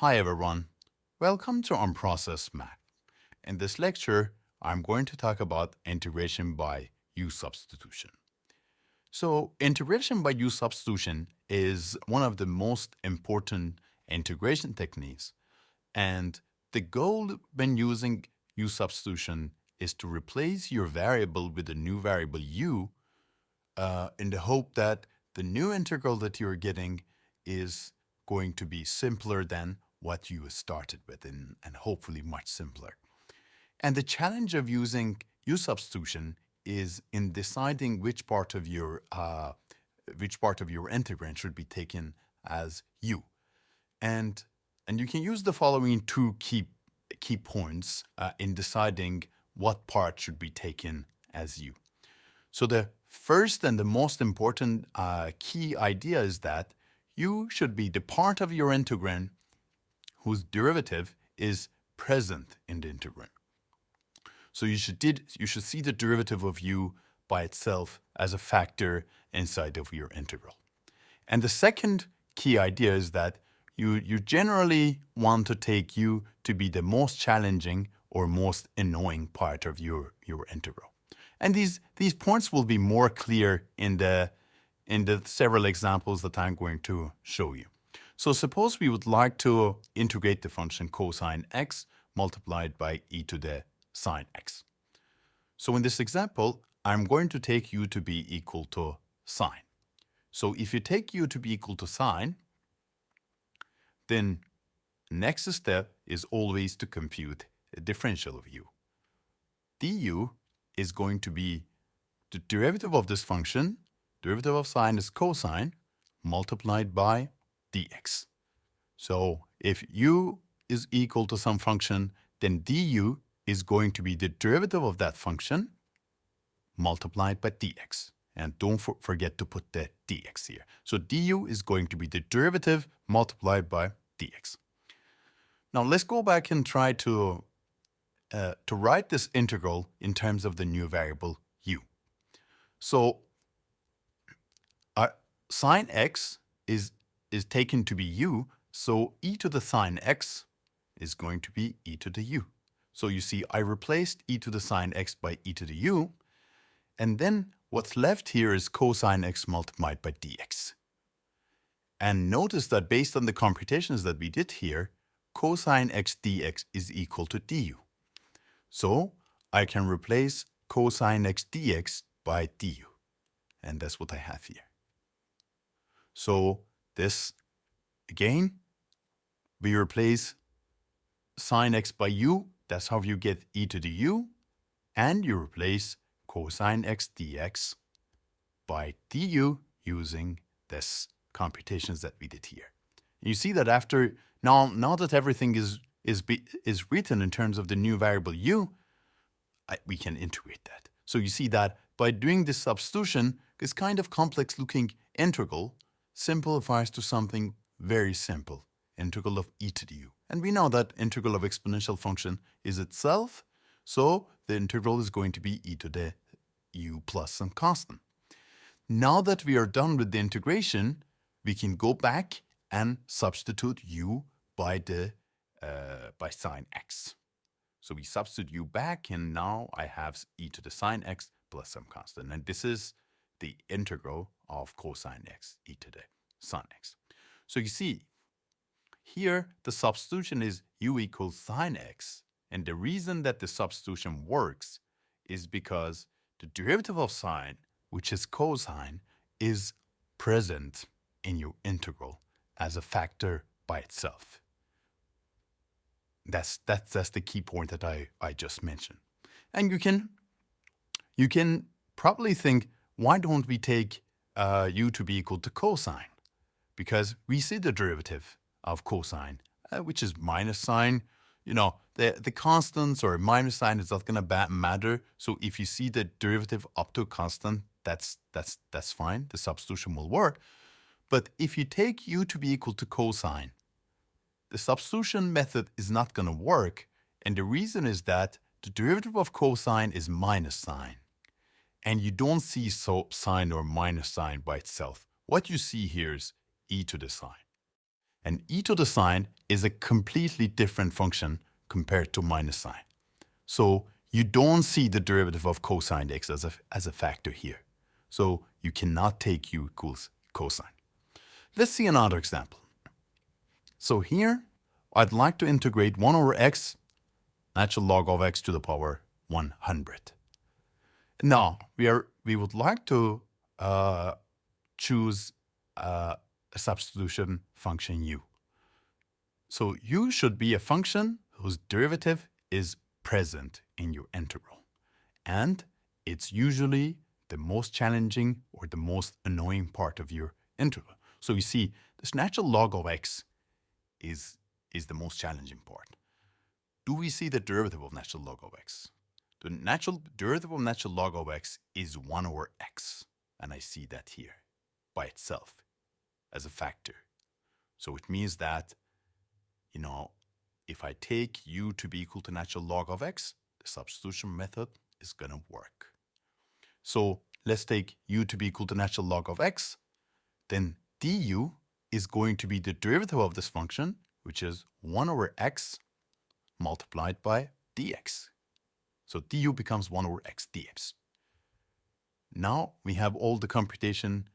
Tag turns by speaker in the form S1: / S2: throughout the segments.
S1: Hi everyone, welcome to Unprocessed Math. In this lecture, I'm going to talk about integration by U-Substitution. So integration by U-Substitution is one of the most important integration techniques, and the goal when using U-Substitution is to replace your variable with a new variable u in the hope that the new integral that you're getting is going to be simpler than what you started with and hopefully much simpler. And the challenge of using U substitution is in deciding which part of your integrand should be taken as u. And you can use the following two key points in deciding what part should be taken as u. So the first and the most important key idea is that u should be the part of your integrand whose derivative is present in the integrand. So you should see the derivative of u by itself as a factor inside of your integral. And the second key idea is that you generally want to take u to be the most challenging or most annoying part of your integral. And these points will be more clear in the several examples that I'm going to show you. So suppose we would like to integrate the function cosine x multiplied by e to the sine x. So in this example, I'm going to take u to be equal to sine. So if you take u to be equal to sine, then next step is always to compute a differential of u. Du is going to be the derivative of this function, derivative of sine is cosine, multiplied by dx. So if u is equal to some function, then du is going to be the derivative of that function multiplied by dx. And don't forget to put the dx here. So du is going to be the derivative multiplied by dx. Now let's go back and try to write this integral in terms of the new variable u. So sine x is taken to be u, so e to the sine x is going to be e to the u. So you see, I replaced e to the sine x by e to the u, and then what's left here is cosine x multiplied by dx. And notice that based on the computations that we did here, cosine x dx is equal to du. So I can replace cosine x dx by du, and that's what I have here. So this, again, we replace sine x by u, that's how you get e to the u, and you replace cosine x dx by du using this computations that we did here. You see that after, now that everything is written in terms of the new variable u, we can integrate that. So you see that by doing this substitution, this kind of complex looking integral simplifies to something very simple, integral of e to the u. And we know that integral of exponential function is itself, so the integral is going to be e to the u plus some constant. Now that we are done with the integration, we can go back and substitute u by sine x. So we substitute u back, and now I have e to the sine x plus some constant. And this is the integral of cosine x e to the sine x. So you see, here the substitution is u equals sine x. And the reason that the substitution works is because the derivative of sine, which is cosine, is present in your integral as a factor by itself. That's the key point that I just mentioned. And you can probably think, why don't we take u to be equal to cosine? Because we see the derivative of cosine, which is minus sine. You know, the constants or minus sign is not going to matter. So if you see the derivative up to a constant, that's fine. The substitution will work. But if you take u to be equal to cosine, the substitution method is not going to work. And the reason is that the derivative of cosine is minus sine. And you don't see sine or minus sine by itself. What you see here is e to the sine. And e to the sine is a completely different function compared to minus sine. So you don't see the derivative of cosine x as a factor here. So you cannot take u equals cosine. Let's see another example. So here, I'd like to integrate 1 over x, natural log of x to the power 100. Now, we would like to choose a substitution function u. So u should be a function whose derivative is present in your integral. And it's usually the most challenging or the most annoying part of your integral. So you see, this natural log of x is the most challenging part. Do we see the derivative of natural log of x? The natural derivative of natural log of x is 1 over x. And I see that here by itself as a factor. So it means that, you know, if I take u to be equal to natural log of x, the substitution method is going to work. So let's take u to be equal to natural log of x. Then du is going to be the derivative of this function, which is 1 over x multiplied by dx. So du becomes 1 over x dx. Now we have all the computation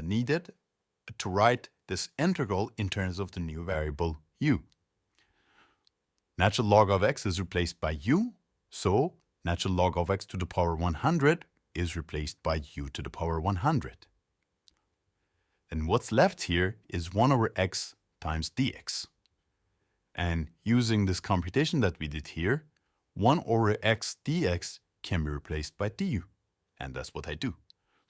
S1: needed to write this integral in terms of the new variable u. Natural log of x is replaced by u, so natural log of x to the power 100 is replaced by u to the power 100. And what's left here is 1 over x times dx. And using this computation that we did here, 1 over x dx can be replaced by du. And that's what I do.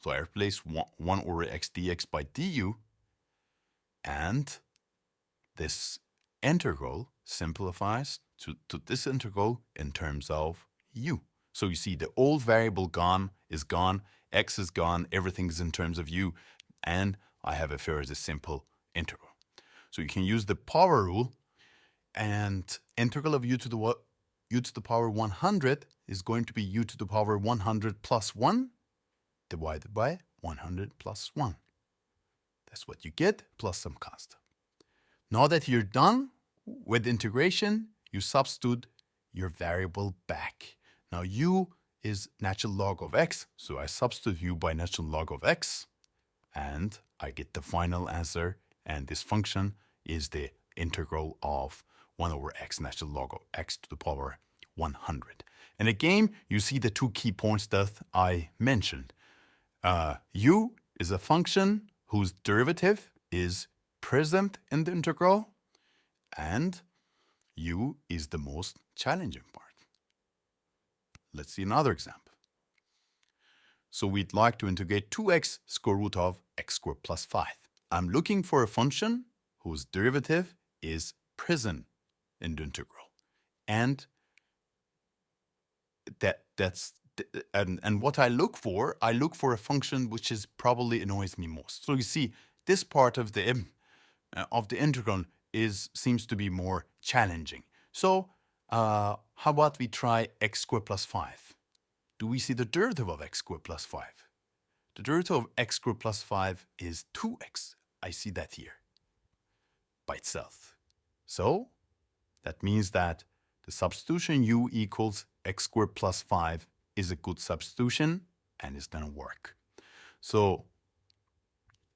S1: So I replace 1 over x dx by du, and this integral simplifies to this integral in terms of u. So you see the old variable is gone, x is gone, everything is in terms of u, and I have a fairly simple integral. So you can use the power rule, and integral of u to the power 100 is going to be u to the power 100 plus 1 divided by 100 plus 1. That's what you get, plus some constant. Now that you're done with integration, you substitute your variable back. Now u is natural log of x, so I substitute u by natural log of x, and I get the final answer, and this function is the integral of 1 over x natural log of x to the power 100. And again, you see the two key points that I mentioned. U is a function whose derivative is present in the integral, and u is the most challenging part. Let's see another example. So we'd like to integrate 2x square root of x squared plus 5. I'm looking for a function whose derivative is present in the integral. And what I look for a function which is probably annoys me most. So you see, this part of the integral seems to be more challenging. So how about we try x squared plus 5? Do we see the derivative of x squared plus 5? The derivative of x squared plus 5 is 2x. I see that here by itself. So that means that the substitution u equals x squared plus 5 is a good substitution, and it's going to work. So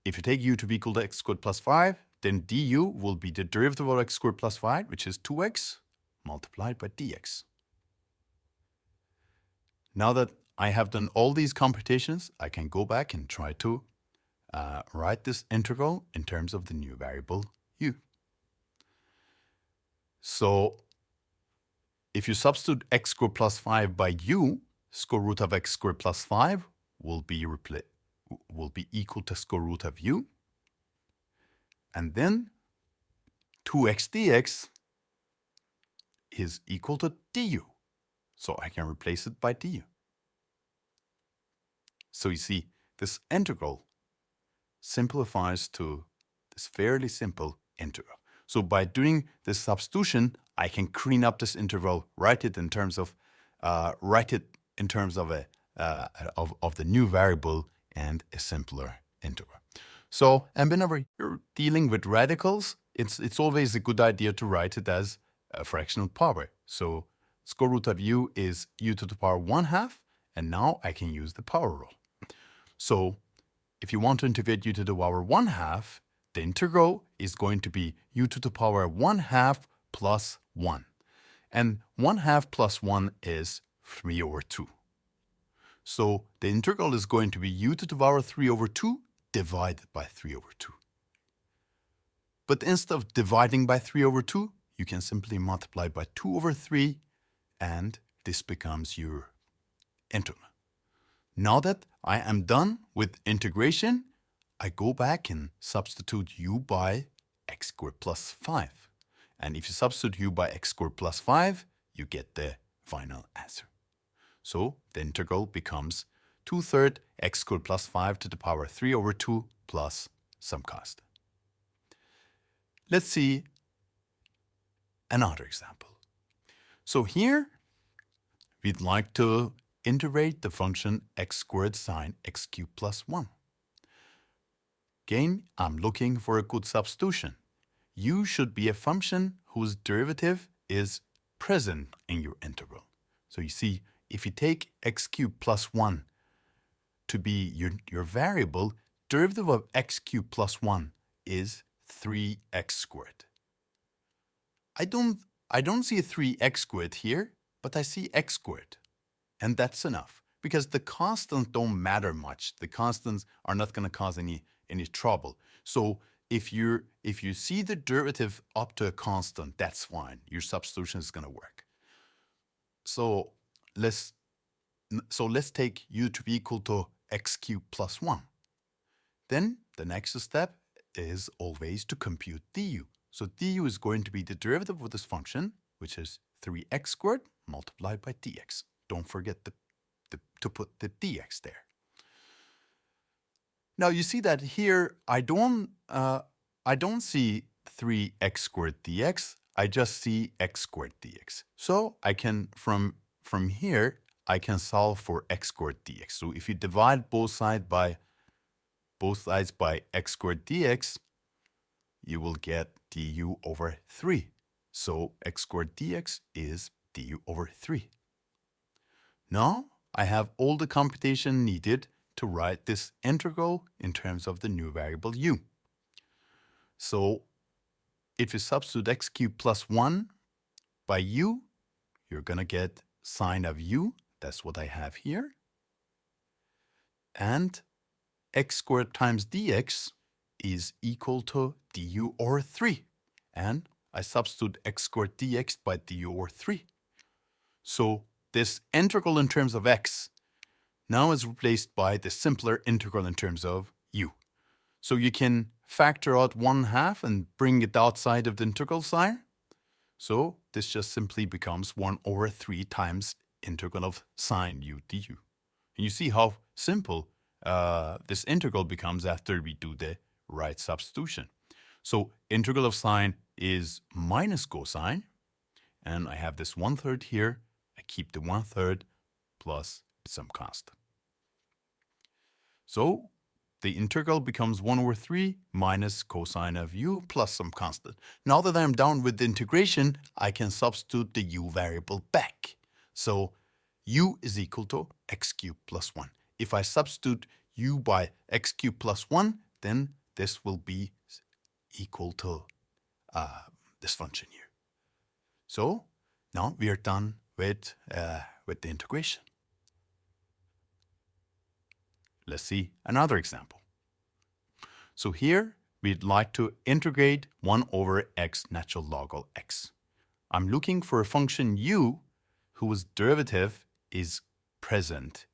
S1: if you take u to be equal to x squared plus 5, then du will be the derivative of x squared plus 5, which is 2x, multiplied by dx. Now that I have done all these computations, I can go back and try to write this integral in terms of the new variable u. So if you substitute x squared plus 5 by u, square root of x squared plus 5 will be equal to square root of u. And then 2x dx is equal to du. So I can replace it by du. So you see, this integral simplifies to this fairly simple integral. So by doing this substitution, I can clean up this integral, write it in terms of the new variable and a simpler integral. So, and whenever you're dealing with radicals, it's always a good idea to write it as a fractional power. So square root of u is u to the power 1/2, and now I can use the power rule. So if you want to integrate u to the power 1/2, the integral is going to be u to the power 1/2 plus 1. And 1/2 plus 1 is 3/2. So the integral is going to be u to the power 3/2 divided by 3/2. But instead of dividing by 3/2, you can simply multiply by 2/3, and this becomes your integral. Now that I am done with integration, I go back and substitute u by x squared plus 5. And if you substitute u by x squared plus 5, you get the final answer. So the integral becomes 2/3 x squared plus 5 to the power 3/2 plus some constant. Let's see another example. So here, we'd like to integrate the function x squared sine x cubed plus 1. Again, I'm looking for a good substitution. U should be a function whose derivative is present in your integral. So you see, if you take x cubed plus 1 to be your variable, derivative of x cubed plus 1 is 3x squared. I don't see a 3x squared here, but I see x squared. And that's enough, because the constants don't matter much. The constants are not going to cause any trouble. So if you see the derivative up to a constant, that's fine. Your substitution is going to work. So let's take u to be equal to x cubed plus 1. Then the next step is always to compute du. So du is going to be the derivative of this function, which is 3x squared multiplied by dx. Don't forget to put the dx there. Now you see that here I don't see 3x squared dx. I just see x squared dx. So I can from here I can solve for x squared dx. So if you divide both sides by x squared dx, you will get du over 3. So x squared dx is du over 3. Now I have all the computation needed to write this integral in terms of the new variable u. So if you substitute x cubed plus 1 by u, you're going to get sine of u. That's what I have here. And x squared times dx is equal to du over 3. And I substitute x squared dx by du over 3. So this integral in terms of x now is replaced by the simpler integral in terms of u. So you can factor out 1/2 and bring it outside of the integral sign. So this just simply becomes 1/3 times integral of sine u du. And you see how simple this integral becomes after we do the right substitution. So integral of sine is minus cosine, and I have this 1/3 here. I keep the 1/3 plus some constant. So the integral becomes 1/3 minus cosine of u plus some constant. Now that I'm done with the integration, I can substitute the u variable back. So u is equal to x cubed plus 1. If I substitute u by x cubed plus 1, then this will be equal to this function here. So now we are done with the integration. Let's see another example. So here we'd like to integrate 1 over x natural log of x. I'm looking for a function u whose derivative is present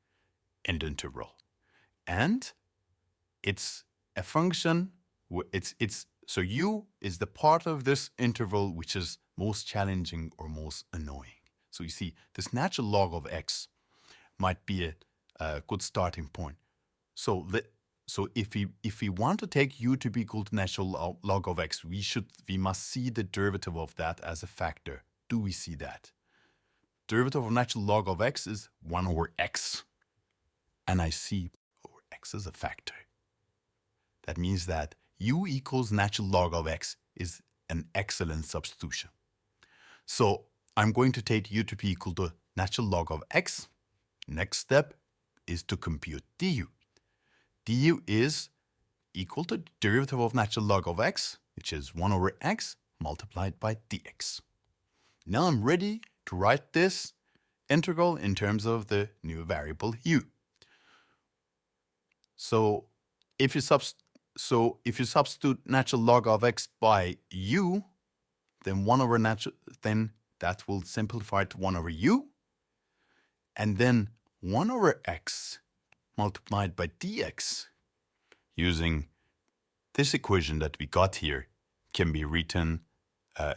S1: in the integral. And it's a function, so u is the part of this interval which is most challenging or most annoying. So you see, this natural log of x might be a good starting point. So if we want to take u to be equal to natural log of x, we must see the derivative of that as a factor. Do we see that? Derivative of natural log of x is 1 over x. And I see over x as a factor. That means that u equals natural log of x is an excellent substitution. So I'm going to take u to be equal to natural log of x. Next step is to compute du. Du is equal to derivative of natural log of x, which is 1 over x multiplied by dx. Now I'm ready to write this integral in terms of the new variable u. So if you substitute natural log of x by u, then that will simplify to 1 over u, and then 1 over x multiplied by dx using this equation that we got here can be written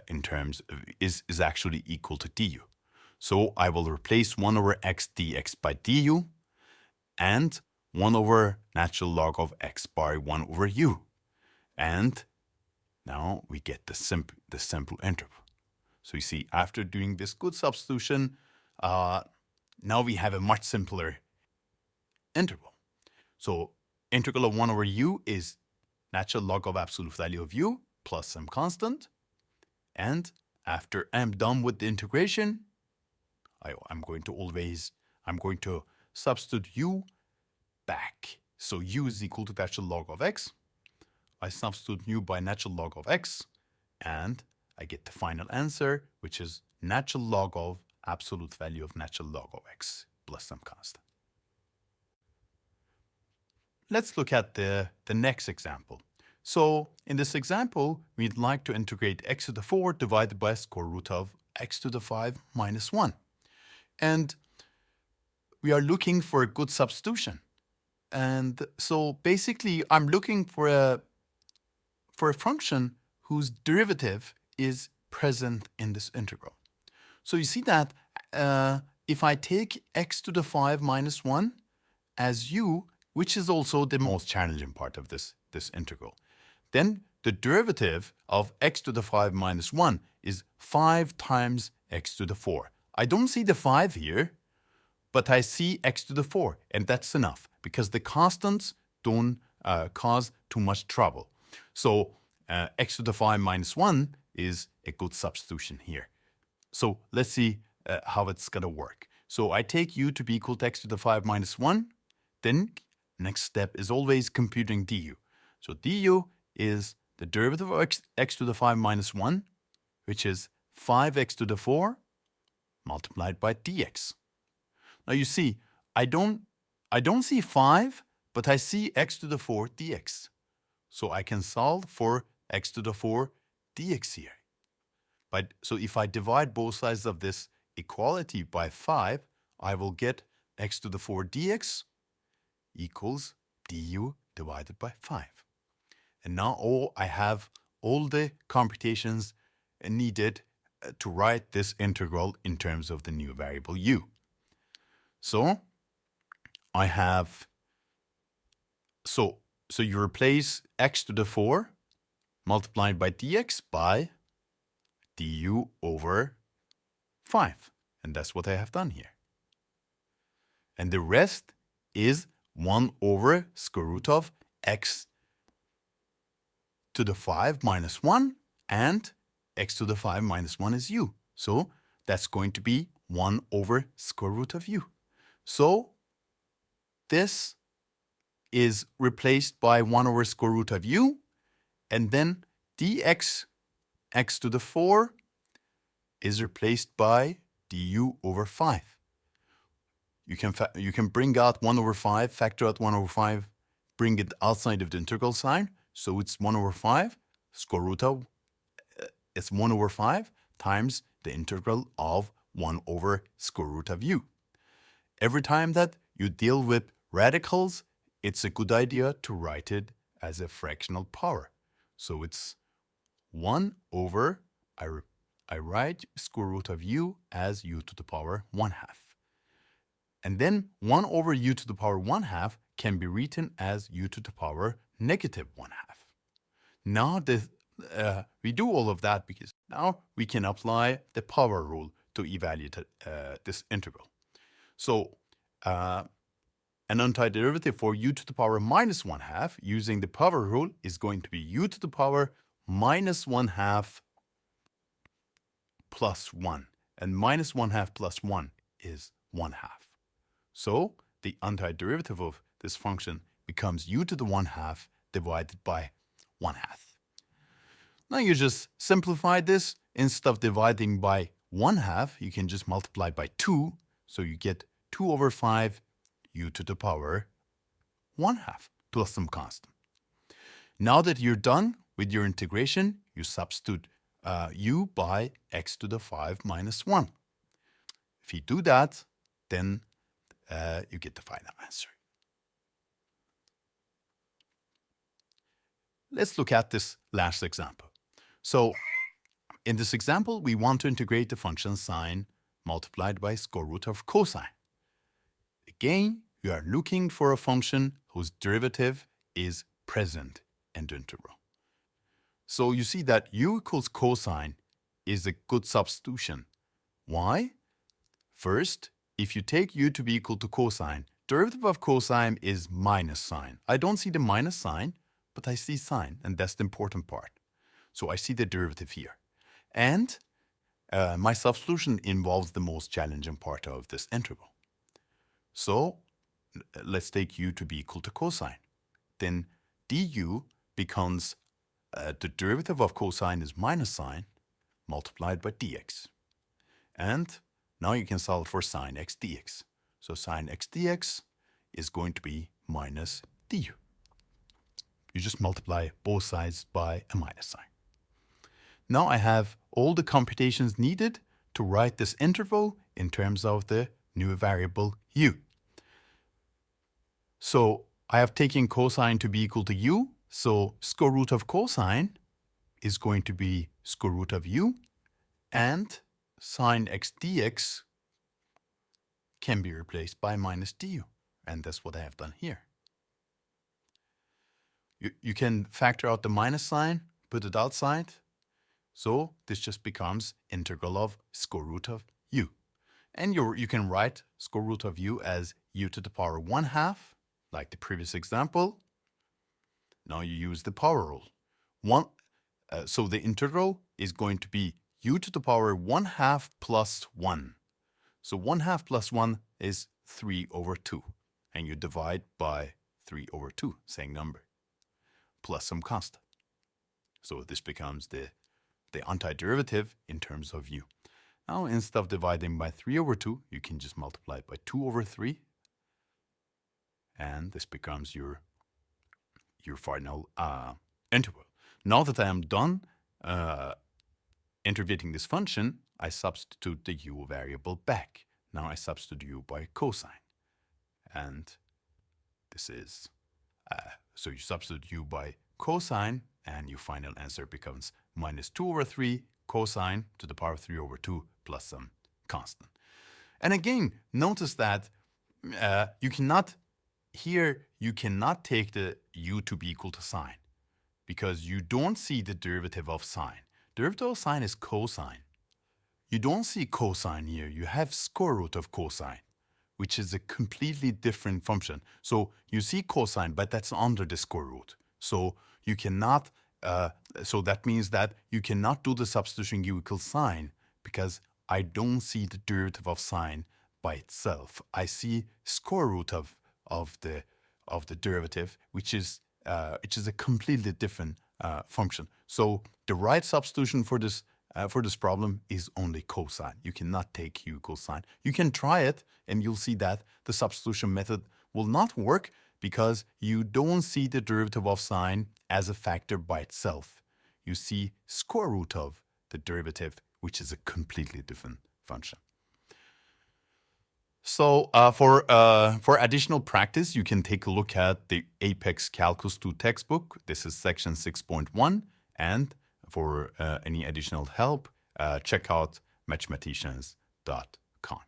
S1: in terms of is actually equal to du. So I will replace 1 over x dx by du and 1 over natural log of x by 1 over u. And now we get the simple integral. So you see, after doing this good substitution, now we have a much simpler integral. So integral of 1 over u is natural log of absolute value of u plus some constant. And after I'm done with the integration, I'm going to substitute u back. So u is equal to natural log of x. I substitute u by natural log of x, and I get the final answer, which is natural log of absolute value of natural log of x plus some constant. Let's look at the next example. So in this example, we'd like to integrate x to the 4 divided by square root of x to the 5 minus 1. And we are looking for a good substitution. And so basically, I'm looking for a function whose derivative is present in this integral. So you see that if I take x to the 5 minus 1 as u, which is also the most challenging part of this integral, then the derivative of x to the 5 minus 1 is 5 times x to the 4. I don't see the 5 here, but I see x to the 4, and that's enough because the constants don't cause too much trouble. So x to the 5 minus 1 is a good substitution here. So let's see how it's going to work. So I take u to be equal to x to the 5 minus 1. Then next step is always computing du. So du is the derivative of x to the 5 minus 1, which is 5x to the 4 multiplied by dx. Now you see, I don't see 5, but I see x to the 4 dx. So I can solve for x to the 4 dx here. So if I divide both sides of this equality by 5, I will get x to the 4 dx equals du divided by 5. And now I have all the computations needed to write this integral in terms of the new variable u. So I have, so you replace x to the 4 multiplied by dx by du over 5. And that's what I have done here. And the rest is 1 over square root of x to the 5 minus 1, and x to the 5 minus 1 is u. So that's going to be 1 over square root of u. So this is replaced by 1 over square root of u, and then dx x to the 4 is replaced by du over 5. You can bring out 1 over 5, factor out 1 over 5, bring it outside of the integral sign. So it's 1 over 5, square root of, it's 1 over 5 times the integral of 1 over square root of u. Every time that you deal with radicals, it's a good idea to write it as a fractional power. So it's 1 over, I write square root of u as u to the power 1/2. And then 1 over u to the power 1/2 can be written as u to the power negative 1/2. Now we do all of that because now we can apply the power rule to evaluate this integral. So an antiderivative for u to the power minus 1/2 using the power rule is going to be u to the power minus 1/2 plus 1. And minus 1/2 plus 1 is 1/2. So the antiderivative of this function becomes u to the 1/2 divided by 1/2. Now you just simplify this. Instead of dividing by 1/2, you can just multiply by 2. So you get 2 over 5 u to the power 1/2 plus some constant. Now that you're done with your integration, you substitute u by x to the 5 minus 1. If you do that, then you get the final answer. Let's look at this last example. So in this example, we want to integrate the function sine multiplied by square root of cosine. Again, we are looking for a function whose derivative is present in the integral. So you see that u equals cosine is a good substitution. Why? First, if you take u to be equal to cosine, derivative of cosine is minus sine. I don't see the minus sign, but I see sine, and that's the important part. So I see the derivative here. And my substitution involves the most challenging part of this integral. So let's take u to be equal to cosine. Then du becomes the derivative of cosine is minus sine multiplied by dx. And now you can solve for sine x dx. So sine x dx is going to be minus du. You just multiply both sides by a minus sign. Now I have all the computations needed to write this interval in terms of the new variable u. So I have taken cosine to be equal to u. So square root of cosine is going to be square root of u, and sine x dx can be replaced by minus du. And that's what I have done here. You can factor out the minus sign, put it outside. So this just becomes integral of square root of u. And you can write square root of u as u to the power 1/2, like the previous example. Now you use the power rule. So the integral is going to be u to the power 1/2 plus 1. So 1/2 plus 1 is 3 over 2. And you divide by 3 over 2, same number, plus some constant. So this becomes the antiderivative in terms of u. Now instead of dividing by 3 over 2, you can just multiply it by 2 over 3. And this becomes your final integral. Now that I am done integrating this function, I substitute the u variable back. Now I substitute u by cosine. And this is, so you substitute u by cosine, and your final answer becomes minus 2 over 3 cosine to the power of 3 over 2 plus some constant. And again, notice that you cannot take the u to be equal to sine, because you don't see the derivative of sine. Derivative of sine is cosine. You don't see cosine here. You have square root of cosine, which is a completely different function. So you see cosine, but that's under the square root. So you cannot, so that means that you cannot do the substitution u equals sine, because I don't see the derivative of sine by itself. I see square root of the derivative, which is a completely different function. So the right substitution for this problem is only cosine. You cannot take u equals sine. You can try it, and you'll see that the substitution method will not work because you don't see the derivative of sine as a factor by itself. You see square root of the derivative, which is a completely different function. So for additional practice, you can take a look at the Apex Calculus 2 textbook. This is section 6.1. And for any additional help, check out mathematicians.com.